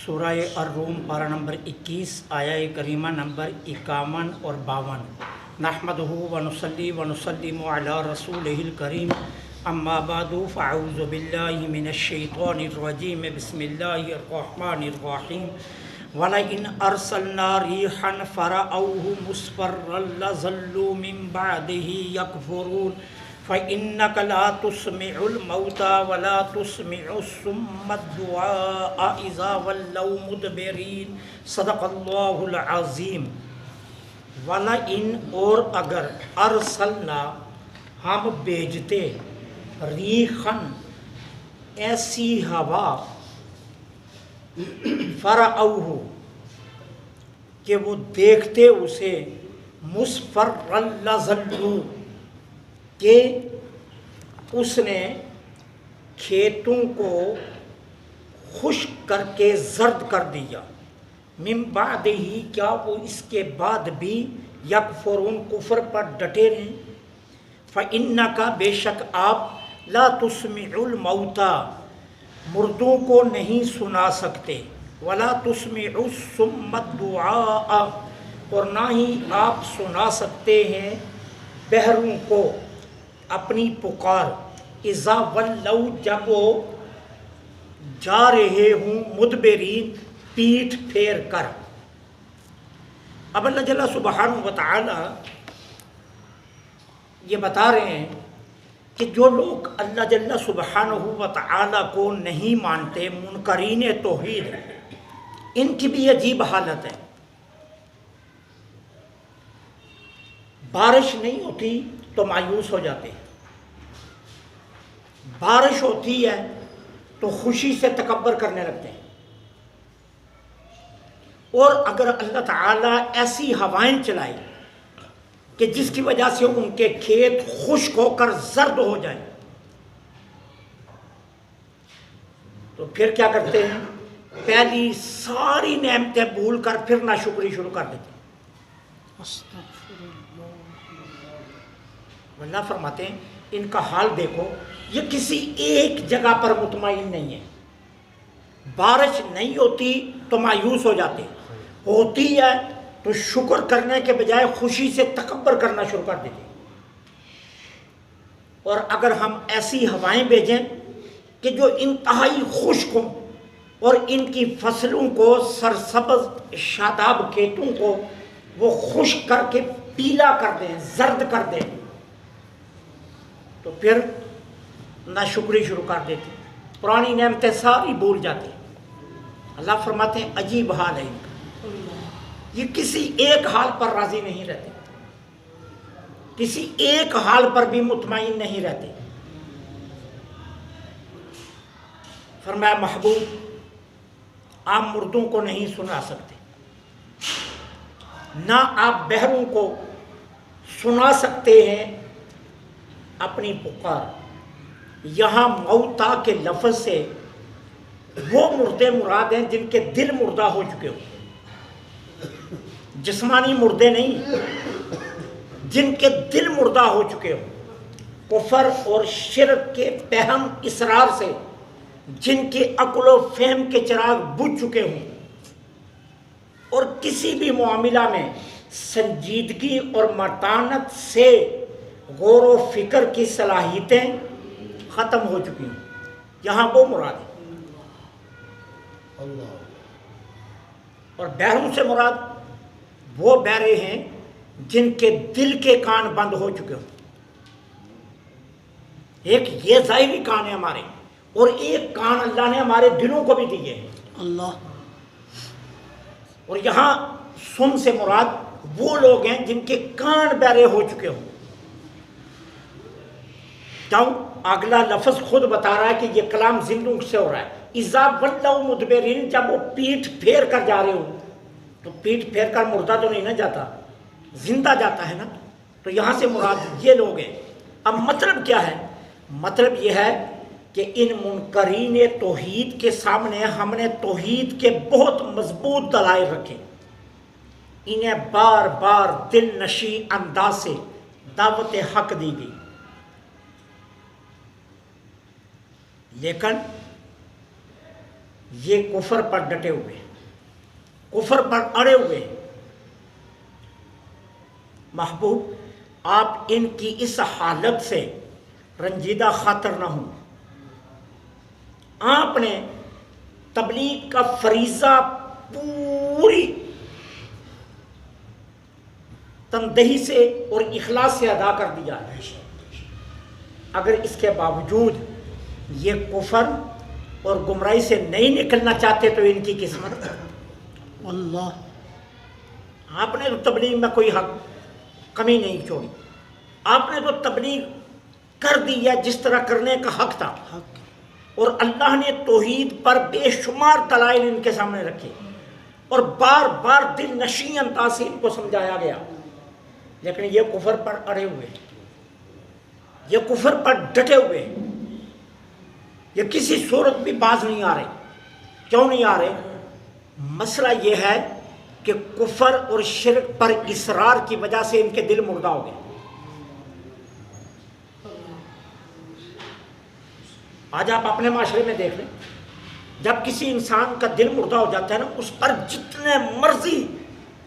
سورہ الروم پارہ نمبر 21 آیہ کریمہ نمبر 51 اور 52۔ نحمدہ ونصلی ونسلم علی رسولہ الکریم، اما بعد فاعوذ باللہ من الشیطان الرجیم، بسم اللہ الرحمن الرحیم۔ وَلَئِنْ أَرْسَلْنَا رِيحًا فَرَأَوْهُ مُصْفَرًّا لَظَلُّوا مِنْ بَعْدِهِ يَكْفُرُونَ فَإِنَّكَ لَا تُسْمِعُ الْمَوْتَى وَلَا تُسْمِعُ الصُّمَّ الدُّعَاءَ إِذَا وَلَّوْا مُدْبِرِينَ۔ صدق اللہ العظیم۔ وَلَئِنْ اور اگر ارسلنا ہم بھیجتے ریحًا ایسی ہوا، فرعوہ کہ وہ دیکھتے اسے، مصفرًا لظلوا کہ اس نے کھیتوں کو خشک کر کے زرد کر دیا، من بعد ہی کیا وہ اس کے بعد بھی یکفرون کفر پر ڈٹے رہیں۔ فَإِنَّكَ بے شک آپ، لا تسمع الموتى مردوں کو نہیں سنا سکتے، ولا تسمع الصم الدعاء اور نہ ہی آپ سنا سکتے ہیں بہروں کو اپنی پکار، اذا ولوا جب وہ جا رہے ہوں، مدبرین پیٹھ پھیر کر۔ اب اللہ جل سبحانہ وتعالی یہ بتا رہے ہیں کہ جو لوگ اللہ جل سبحانہ وتعالی کو نہیں مانتے، منکرین توحید، ان کی بھی عجیب حالت ہے۔ بارش نہیں ہوتی تو مایوس ہو جاتے ہیں، بارش ہوتی ہے تو خوشی سے تکبر کرنے لگتے ہیں، اور اگر اللہ تعالیٰ ایسی ہوائیں چلائے کہ جس کی وجہ سے ان کے کھیت خشک ہو کر زرد ہو جائیں تو پھر کیا کرتے ہیں؟ پہلی ساری نعمتیں بھول کر پھر ناشکری شروع کر دیتے ہیں۔ اللہ فرماتے ہیں ان کا حال دیکھو، یہ کسی ایک جگہ پر مطمئن نہیں ہے۔ بارش نہیں ہوتی تو مایوس ہو جاتے، ہوتی ہے تو شکر کرنے کے بجائے خوشی سے تکبر کرنا شروع کر دیتے۔ اور اگر ہم ایسی ہوائیں بھیجیں کہ جو انتہائی خشک ہوں اور ان کی فصلوں کو، سرسبز شاداب کھیتوں کو وہ خشک کر کے پیلا کر دیں، زرد کر دیں، تو پھر ناشکری شروع کر دیتے، پرانی نعمتیں ساری بھول جاتے۔ اللہ فرماتے ہیں عجیب حال ہے ان کا، یہ کسی ایک حال پر راضی نہیں رہتے، کسی ایک حال پر بھی مطمئن نہیں رہتے۔ فرمایا محبوب آپ مردوں کو نہیں سنا سکتے، نہ آپ بہروں کو سنا سکتے ہیں اپنی پکار۔ یہاں موتا کے لفظ سے وہ مردے مراد ہیں جن کے دل مردہ ہو چکے ہو، جسمانی مردے نہیں، جن کے دل مردہ ہو چکے ہو، کفر اور شرک کے پہم اصرار سے جن کے عقل و فہم کے چراغ بجھ چکے ہوں، اور کسی بھی معاملہ میں سنجیدگی اور متانت سے غور و فکر کی صلاحیتیں ختم ہو چکی ہیں، یہاں وہ مراد ہے۔ اور بہروں سے مراد وہ بہرے ہیں جن کے دل کے کان بند ہو چکے ہوں۔ ایک یہ ظاہری کان ہے ہمارے، اور ایک کان اللہ نے ہمارے دلوں کو بھی دیے ہیں اللہ۔ اور یہاں سن سے مراد وہ لوگ ہیں جن کے کان بہرے ہو چکے ہوں۔ کیوں؟ اگلا لفظ خود بتا رہا ہے کہ یہ کلام زندوں سے ہو رہا ہے۔ اذا ولوا مدبرین جب وہ پیٹھ پھیر کر جا رہے ہوں، تو پیٹھ پھیر کر مردہ تو نہیں نہ جاتا، زندہ جاتا ہے نا، تو یہاں سے مراد یہ لوگ ہیں۔ اب مطلب کیا ہے؟ مطلب یہ ہے کہ ان منکرین توحید کے سامنے ہم نے توحید کے بہت مضبوط دلائل رکھے، انہیں بار بار دل نشیں انداز سے دعوت حق دی گئی، لیکن یہ کفر پر ڈٹے ہوئے، کفر پر اڑے ہوئے۔ محبوب آپ ان کی اس حالت سے رنجیدہ خاطر نہ ہوں۔ آپ نے تبلیغ کا فریضہ پوری تندہی سے اور اخلاص سے ادا کر دیا ہے۔ اگر اس کے باوجود یہ کفر اور گمراہی سے نہیں نکلنا چاہتے تو ان کی قسمت اللہ۔ آپ نے تو تبلیغ میں کوئی حق کمی نہیں چھوڑی، آپ نے تو تبلیغ کر دی ہے جس طرح کرنے کا حق تھا، اور اللہ نے توحید پر بے شمار دلائل ان کے سامنے رکھے اور بار بار دل نشیں انداز سے ان کو سمجھایا گیا، لیکن یہ کفر پر اڑے ہوئے، یہ کفر پر ڈٹے ہوئے، یہ کسی صورت بھی باز نہیں آ رہے۔ کیوں نہیں آ رہے؟ مسئلہ یہ ہے کہ کفر اور شرک پر اصرار کی وجہ سے ان کے دل مردہ ہو گئے۔ آج آپ اپنے معاشرے میں دیکھ لیں، جب کسی انسان کا دل مردہ ہو جاتا ہے نا، اس پر جتنے مرضی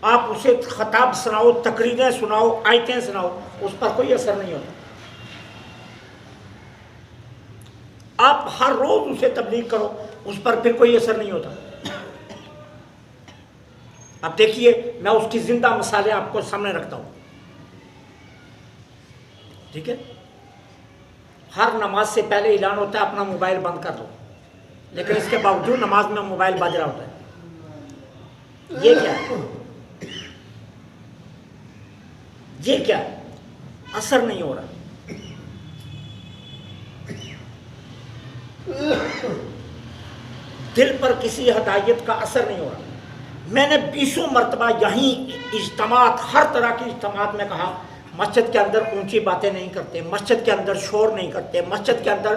آپ اسے خطاب سناؤ، تقریریں سناؤ، آیتیں سناؤ، اس پر کوئی اثر نہیں ہوتا۔ آپ ہر روز اسے تبلیغ کرو، اس پر پھر کوئی اثر نہیں ہوتا۔ اب دیکھیے، میں اس کی زندہ مثالیں آپ کو سامنے رکھتا ہوں، ٹھیک ہے؟ ہر نماز سے پہلے اعلان ہوتا ہے اپنا موبائل بند کر دو، لیکن اس کے باوجود نماز میں موبائل بج رہا ہوتا ہے۔ یہ کیا ہے؟ یہ کیا ہے؟ اثر نہیں ہو رہا۔ دل پر کسی ہدایت کا اثر نہیں ہو رہا۔ میں نے 20 مرتبہ یہیں اجتماعات، ہر طرح کی اجتماعات میں کہا، مسجد کے اندر اونچی باتیں نہیں کرتے، مسجد کے اندر شور نہیں کرتے، مسجد کے اندر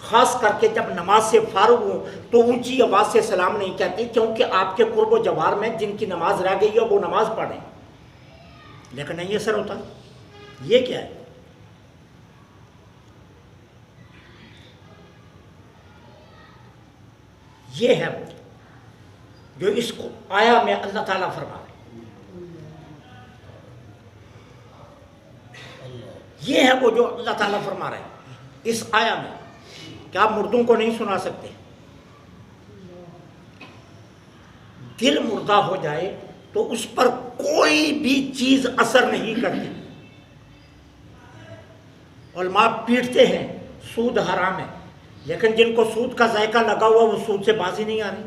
خاص کر کے جب نماز سے فارغ ہوں تو اونچی آواز سے سلام نہیں کہتے، کیونکہ آپ کے قرب و جوار میں جن کی نماز رہ گئی ہے وہ نماز پڑھیں، لیکن نہیں اثر ہوتا۔ یہ کیا ہے؟ یہ ہے جو اس کو آیا میں اللہ تعالیٰ فرما رہے، یہ ہے وہ جو اللہ تعالیٰ فرما رہے ہیں اس آیا میں کہ آپ مردوں کو نہیں سنا سکتے۔ دل مردہ ہو جائے تو اس پر کوئی بھی چیز اثر نہیں کرتی۔ علماء پیٹتے ہیں سود حرام ہے، لیکن جن کو سود کا ذائقہ لگا ہوا وہ سود سے باز ہی نہیں آ رہی۔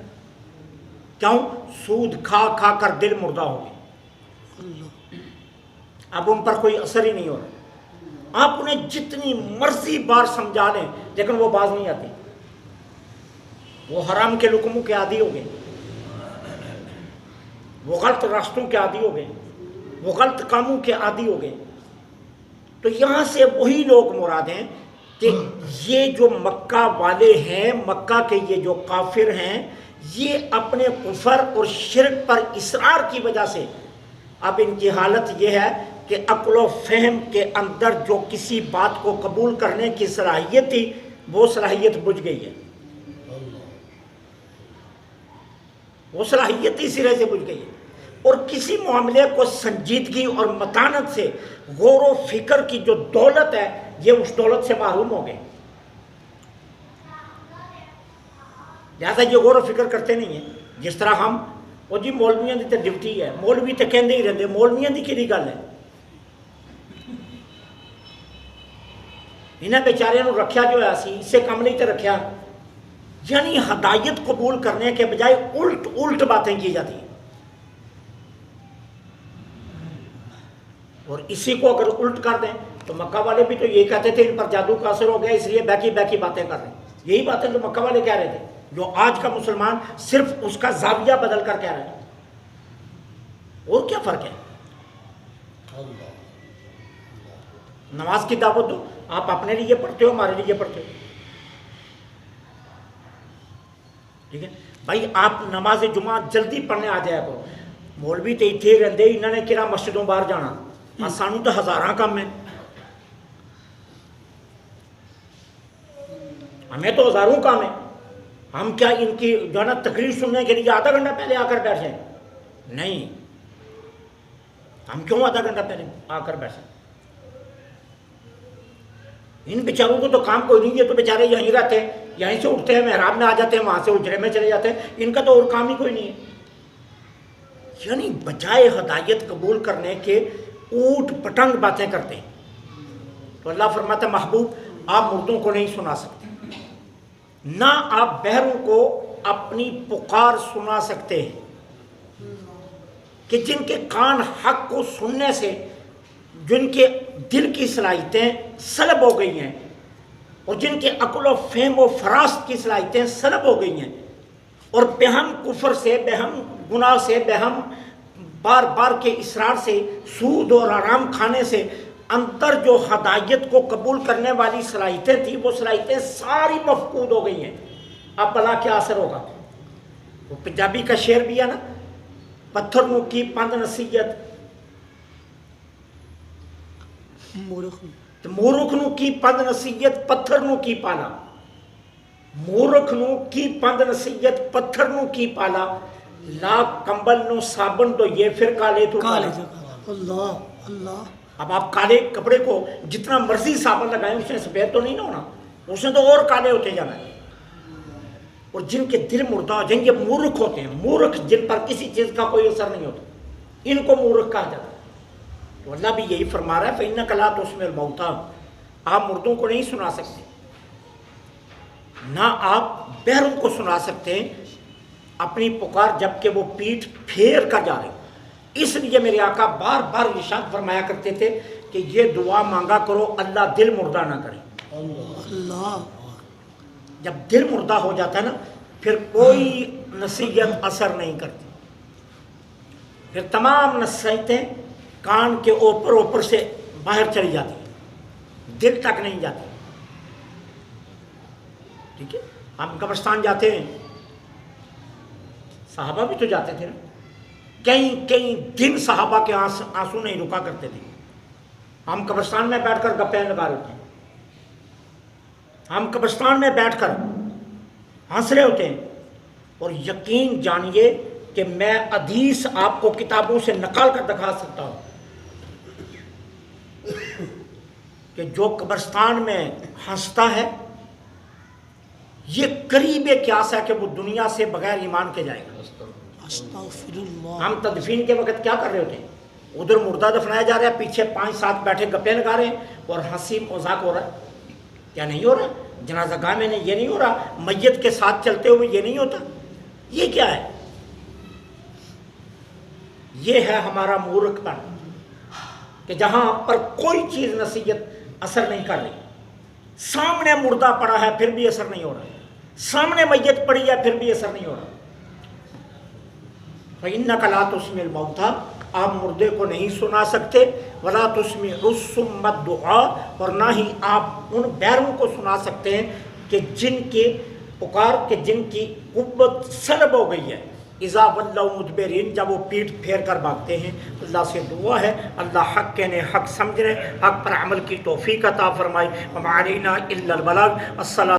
کیوں؟ سود کھا کھا کر دل مردہ ہو گئے، اب ان پر کوئی اثر ہی نہیں ہو رہا۔ آپ انہیں جتنی مرضی بار سمجھا لیں لیکن وہ باز نہیں آتی، وہ حرام کے لقموں کے عادی ہو گئے، وہ غلط راستوں کے عادی ہو گئے، وہ غلط کاموں کے عادی ہو گئے۔ تو یہاں سے وہی لوگ مراد ہیں کہ یہ جو مکہ والے ہیں، مکہ کے یہ جو کافر ہیں، یہ اپنے کفر اور شرک پر اصرار کی وجہ سے اب ان کی حالت یہ ہے کہ عقل و فہم کے اندر جو کسی بات کو قبول کرنے کی صلاحیت تھی وہ صلاحیت بجھ گئی ہے، وہ صلاحیت ہی سرے سے بجھ گئی ہے، اور کسی معاملے کو سنجیدگی اور متانت سے غور و فکر کی جو دولت ہے یہ اس دولت سے محروم ہو گئے، لہٰذا یہ غور و فکر کرتے نہیں ہیں۔ جس طرح ہم وہ جی مولویاں دی تے ڈیوٹی ہے، مولوی تے کہندے ہی رہندے، مولویاں دی کیڑی گل ہے؟ انہیں بیچارے نو رکھیا جو ہے اسی اس سے کم نہیں تے رکھیا، یعنی ہدایت قبول کرنے کے بجائے الٹ باتیں کی جاتی ہیں، اور اسی کو اگر الٹ کر دیں تو مکہ والے بھی تو یہی کہتے تھے ان پر جادو کا اثر ہو گیا اس لیے بیکی باتیں کر رہے ہیں، یہی باتیں جو مکہ والے کہہ رہے تھے، جو آج کا مسلمان صرف اس کا زاویہ بدل کر کہہ رہے ہیں۔ اور کیا فرق ہے؟ نماز کی دعوت دو، آپ اپنے لیے پڑھتے ہو، ہمارے لیے پڑھتے ہو، ٹھیک ہے بھائی؟ آپ نماز جمعہ جلدی پڑھنے آ جایا کرو، مولوی تو اتنے رہتے، انہوں نے کہڑا مسجدوں باہر جانا، سانوں تو ہزاراں کام ہے، ہمیں تو ہزاروں کام ہے، ہم کیا ان کی جو ہے نا تقریر سننے کے لیے آدھا گھنٹہ پہلے آ کر بیٹھ جائیں؟ نہیں، ہم کیوں آدھا گھنٹہ پہلے آ کر بیٹھ جائیں؟ ان بیچاروں کو تو کام کوئی نہیں ہے، تو بیچارے یہیں رہتے ہیں، یہیں سے اٹھتے ہیں محراب میں آ جاتے ہیں، وہاں سے اجرے میں چلے جاتے ہیں، ان کا تو اور کام ہی کوئی نہیں ہے۔ یعنی بجائے ہدایت قبول کرنے کے اوٹ پٹنگ باتیں کرتے ہیں۔ تو اللہ فرماتا ہے محبوب آپ مردوں کو نہیں سنا سکتے، نہ آپ بہروں کو اپنی پکار سنا سکتے ہیں، کہ جن کے کان حق کو سننے سے جن کے دل کی صلاحیتیں سلب ہو گئی ہیں، اور جن کے عقل و فہم و فراست کی صلاحیتیں سلب ہو گئی ہیں، اور بہم کفر سے، بہم گناہ سے، بہم بار بار کے اصرار سے، سود اور حرام کھانے سے اندر جو ہدایت کو قبول کرنے والی صلاحیتیں تھیں، وہ صلاحیتیں ساری مفقود ہو گئی ہیں۔ اب بھلا کیا اثر ہوگا؟ وہ پنجابی کا شعر بھی ہے نا، پتھر نو کی پند نصیحت، مورخ نو کی پند نصیحت پتھر نو کی پالا، مورخ نو کی پند نصیحت پتھر نو کی پالا، لاکھ کمبل نو صابن تو یہ پھر کالے تو کالے۔ اللہ اللہ۔ اب آپ کالے کپڑے کو جتنا مرضی صابن لگائیں اس نے سفید تو نہیں نہ ہونا، اس نے تو اور کالے ہوتے جانا ہے۔ اور جن کے دل مردہ ہو جائیں، یہ مورخ ہوتے ہیں، مورخ جن پر کسی چیز کا کوئی اثر نہیں ہوتا، ان کو مورخ کہا جاتا ہے۔ تو اللہ بھی یہی فرما رہا ہے فَإِنَّكَ لَا تُسْمِعُ الْمَوْتَىٰ، آپ مردوں کو نہیں سنا سکتے، نہ آپ بہروں کو سنا سکتے ہیں اپنی پکار جب کہ وہ پیٹھ پھیر کر جا رہے ہیں۔ اس لیے میرے آقا بار بار ارشاد فرمایا کرتے تھے کہ یہ دعا مانگا کرو اللہ دل مردہ نہ کرے۔ اللہ۔ جب دل مردہ ہو جاتا ہے نا، پھر کوئی نصیحت اثر نہیں کرتی، پھر تمام نصیحتیں کان کے اوپر سے باہر چلی جاتی ہیں، دل تک نہیں جاتی۔ ٹھیک ہے، ہم قبرستان جاتے ہیں، صحابہ بھی تو جاتے تھے نا، کئی دن صحابہ کے آنسو نہیں رکا کرتے تھے۔ ہم قبرستان میں بیٹھ کر گپیں لگا رہے ہوتے ہیں، ہم قبرستان میں بیٹھ کر ہنس رہے ہوتے ہیں، اور یقین جانیے کہ میں حدیث آپ کو کتابوں سے نکال کر دکھا سکتا ہوں کہ جو قبرستان میں ہنستا ہے یہ قریب قیاس ہے کہ وہ دنیا سے بغیر ایمان کے جائے گا۔ استغفر اللہ۔ ہم تدفین کے وقت کیا کر رہے ہوتے ہیں؟ ادھر مردہ دفنایا جا رہا ہے، پیچھے 5-7 بیٹھے گپے لگا رہے ہیں اور ہنسی مذاق ہو رہا ہے۔ کیا نہیں ہو رہا؟ جنازہ گاہ میں یہ نہیں ہو رہا، میت کے ساتھ چلتے ہوئے یہ نہیں ہوتا؟ یہ کیا ہے؟ یہ ہے ہمارا مورخ پن، کہ جہاں پر کوئی چیز نصیحت اثر نہیں کر رہی، سامنے مردہ پڑا ہے پھر بھی اثر نہیں ہو رہا، سامنے میت پڑی ہے پھر بھی اثر نہیں ہو رہا۔ فَإِنَّكَ لَا تُسْمِعُ الْمَوْتَىٰ، آپ مردے کو نہیں سنا سکتے، وَلَا تُسْمِعُ الصُّمَّ الدُّعَاء، اور نہ ہی آپ ان بیروں کو سنا سکتے ہیں کہ جن کی پکار، کہ جن کی قوت سلب ہو گئی ہے، اذا ولوا مدبرین، جب وہ پیٹھ پھیر کر بھاگتے ہیں۔ اللہ سے دعا ہے اللہ حق کہنے، حق سمجھنے، حق پر عمل کی توفیق عطا فرمائے۔ وما علینا الا البلاغ۔ الصلاۃ